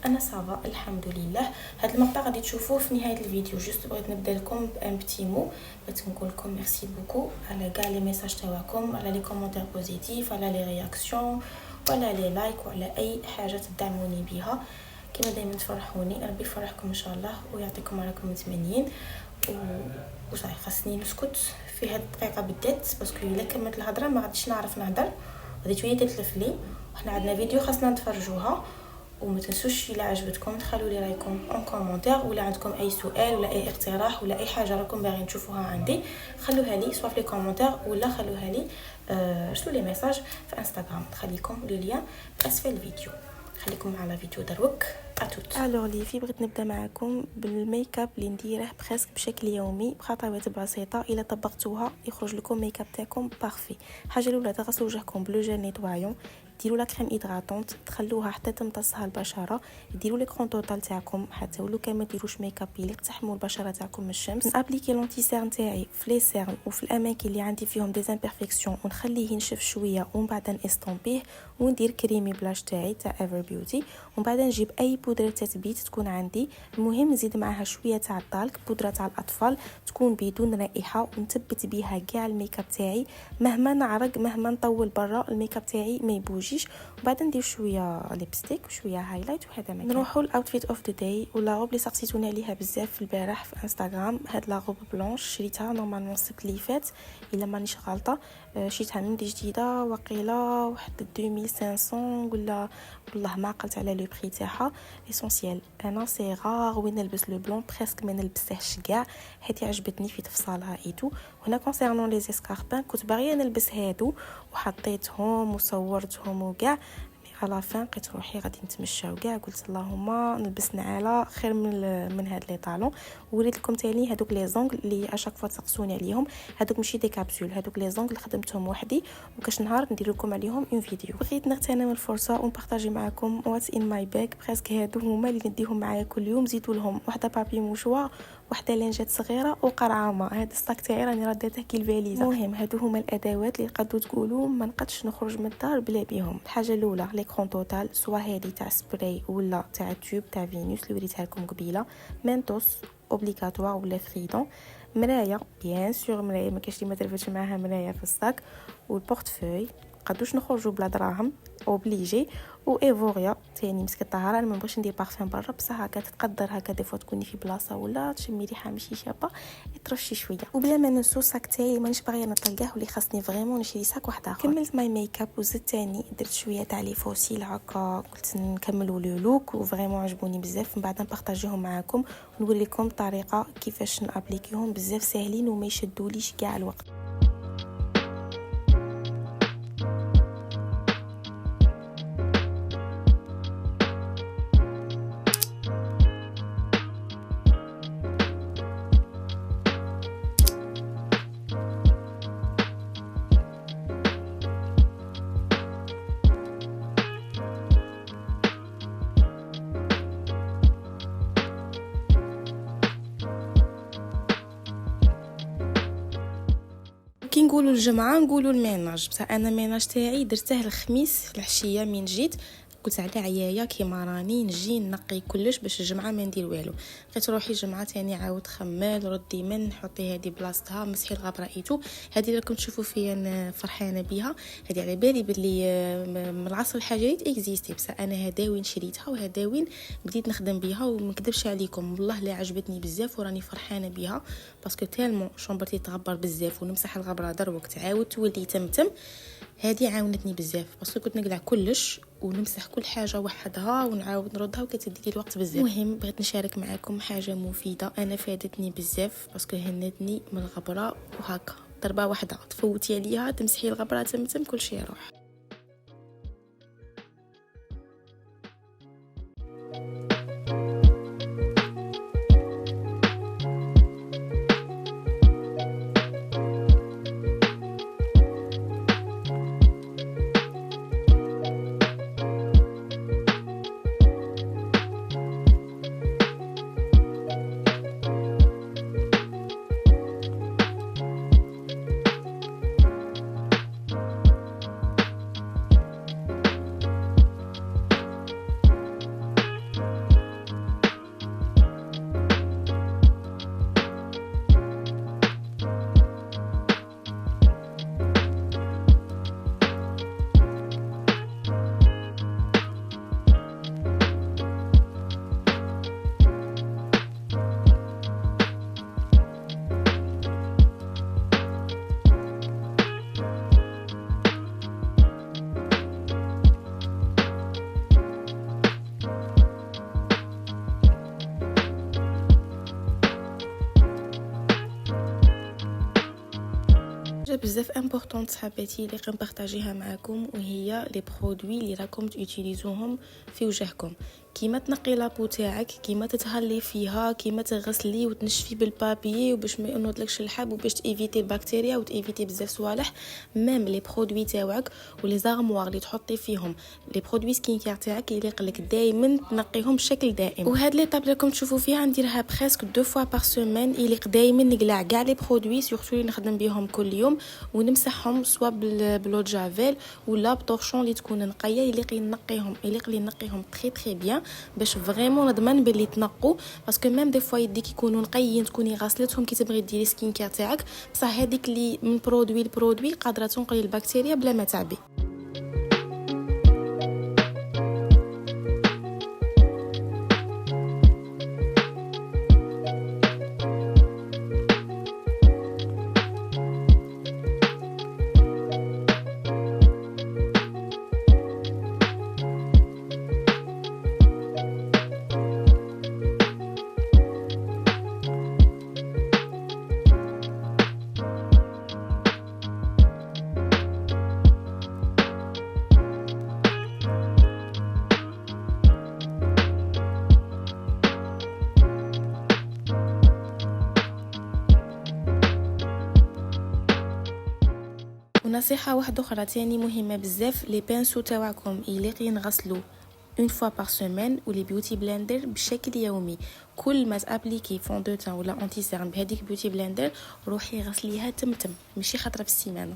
انا صافا الحمد لله. هذا المقطع غادي تشوفوه في نهايه الفيديو. جوست بغيت نبدا لكم بان بتي مو، بغيت نقول لكم ميرسي بوكو على كاع لي ميساج تاعكم، على لي كومونتير بوزيتيف، على لي رياكسيون وعلى لي لايك وعلى اي حاجه تدعموني بها. كما دائما تفرحوني، ربي يفرحكم ان شاء الله ويعطيكم راكم متمنين. وصافي خاصني نسكت في هاد الدقيقه بالذات، باسكو الا كملت الهضره ما غاديش نعرف نهضر، غادي شويه تتلف لي. وحنا عندنا فيديو خاصنا نتفرجوها. وما تنسوش الا عجبتكم تخلوا لي رايكم اون كومونتير، ولا عندكم اي سؤال ولا اي اقتراح ولا اي حاجه راكم باغيين تشوفوها عندي، خلوها لي سواء في لي كومونتير ولا خلوها لي ارسلوا لي ميساج في انستغرام. نخليكم لو لين اسفل الفيديو. خليكم على فيديو دروك اتوت. الوغ لي في بغيت نبدا معكم بالميك اب اللي نديره بريسك بشكل يومي بخطوات بسيطه. الا طبقتوها يخرج لكم ميك اب تاعكم بارفي. الحاجه الاولى تغسلوا وجهكم بلو جيل نيتوايون، ديروا لا كريم هيدراتونت تخلوها حتى تمتصها البشره، ديروا لي كرون توتال تاعكم حتى ولو كان ما ديروش ميك اب اللي تحموا البشره تاعكم من الشمس. نابليكي لونتي سيرن تاعي في لي سيرن وفي الاماكن اللي عندي فيهم دي امبيرفيكسيون، ونخليه ينشف شويه ومن بعد نستومبيه، وندير كريمي بلاش تاعي تاع ايفر بيوتي، ومن بعد نجيب اي بودره تثبيت تكون عندي. المهم نزيد معها شويه تاع الدالك، بودره تاع الاطفال تكون بدون رائحه، ونثبت بها كاع الميك اب تاعي مهما نعرق مهما نطول برا الميك اب تاعي ما يبوجيش. وبعد ندير شويه ليبستيك وشويه هايلايت وهذا مكان. نروحوا الاوتفيت اوف ذا داي، ولا روب اللي سقسيتوني عليها بزاف البارح في انستغرام. هاد لا روب بلونش شريتها نورمالمون السبت اللي فات الا مانيش غلطه، شريتها من جديده وقيله واحد 2500 ولا والله ما عقلت على لو بري تاعها. اسونسيال انا سي رار وين نلبس لو بلون، بريسك ما نلبسهش كاع حيت عجبتني في تفصالها ايتو. هنا كونسيرنون لي اسكاربين كنت باغيه نلبس هادو وحطيتهم وصورتهم وكاع، على فين لقيت روحي غادي نتمشى وكاع قلت اللهم نلبس نعاله خير من هاد لي طالون. وريت لكم تاني هذوك لي زونغل اللي اشاك فوا تسقسوني عليهم، هذوك ماشي دي كابسول، هذوك لي زونغل خدمتهم وحدي وكاش نهار ندير لكم عليهم اون فيديو. بغيت نغتنم الفرصه ونبارطاجي معكم واتس ان ماي باك. بريسك هادو هما اللي نديهم معايا كل يوم، زيدوا لهم وحده بابي موشوا، وحده لينجات صغيره وقرعامه. هذا الصاك تاعي راني رديته كي الفاليزه. المهم هادو هما الادوات اللي قدو تقولوا ما نقدش نخرج من الدار بلا بيهم. الحاجه الاولى لي كرون توتال، سواء هادي تاع سبراي ولا تاع تيوب تاع فينوس اللي وريتها لكم قبيله، مينتوس اوبليغاتوار ولا فريدون، مرايه بيان سور مرايه ما كاينش اللي ما ترفدش معاها مرايه في الصاك، والبورتفوي قدوش نخرجوا بلا دراهم اوبليجي، وايفوريا تاني مسك الطهاره. انا ما نبغيش ندير بارفان برا، بصح هكا تقدر هكا دي فوا تكوني في بلاصه ولا تشمي ريحه ماشي شابه ترشي شويه. وبلا ما ننسو صاك تاعي مانيش باغيه نطلقاه واللي خاصني فريمون نشري صاك واحد اخر. كملت ماي ميك اب وزدت تاني درت شويه تاع لي فوسيل هكا، قلت نكملوا لو لوك وفريمون عجبوني بزاف. من بعد نبارطاجيهم معكم ونوري لكم الطريقه كيفاش نابليكيهم، بزاف ساهلين وما يشدوليش كاع الوقت. كي نقولوا الجمعه نقولوا الميناج، بصح انا الميناج تاعي درته الخميس العشيه من جيت، قلت على عيايا كيما راني نجي نقي كلش باش الجمعه ما ندير والو. لقيت روحي الجمعه تاني عاود خمال ردي من حطي هذه بلاصتها مسحي الغبره ايتو. هذه راكم تشوفوا فيا انا فرحانه بها، هذه على بالي بلي من العصر الحجري اكزيستي، بصح انا هذا وين شريتها وهذا وين بديت نخدم بها. وما نكذبش عليكم والله لا عجبتني بزاف وراني فرحانه بها، باسكو تالمون شومبرتي تغبر بزاف ونمسح الغبره دروك تعاود تولي تمتم. هذه عاونتني بزاف باسكو كنت نقلع كلش ونمسح كل حاجه وحدها ونعاود نردها وكتدي لي الوقت بزاف. المهم بغيت نشارك معكم حاجه مفيده انا فادتني بزاف باسكو هنتني من الغبره، وهكا ضربه واحده تفوتي عليها تمسحي الغبره تمتم كل شيء يروح. بزاف امبورطونت صحاباتي اللي كنبارطاجيها معكم، وهي لي برودوي اللي راكم تيوتيليزوهم في وجهكم. كيما تنقي لابو تاعك، كيما تتهلي فيها، كيما تغسلي وتنشفي بالبابي وباش ما ينوضلكش الحب وباش تيفيتي البكتيريا وتيفيتي بزاف صوالح. ميم لي برودوي تاعك ولي زارموار اللي تحطي فيهم لي برودوي سكين كير تاعك يليق لك دائما تنقيهم بشكل دائم. وهاد لي طاب راكم تشوفوا فيها نديرها بريسك 2 فوا بار سيمين. يليق دائما نقلع كاع لي برودوي سورتو اللي نخدم بهم كل يوم ونمسحهم سوا بلو جافيل ولا بطورشون اللي تكون نقيه. يليق لي نقيهم تري تري بيان باش فريمون نضمن باللي تنقوا، باسكو ميم دي فوا يديك يكونوا نقيين تكوني غاسلتهم كي تبغي ديري سكين كير تاعك، بصح هذيك اللي من برودوي لبرودوي قادره تنقل البكتيريا بلا ما تعبي. ونصيحه واحده اخرى تاني مهمه بزاف، لي بانسو تاعكم يليق ينغسلوا اون فوا بار سيمين، ولي بيوتي بلندر بشكل يومي. كل ما تابليكي فون دو تان ولا انتي سيرم بهذيك بيوتي بلندر روحي غسليها تمتم، ماشي خطره في السيمانه.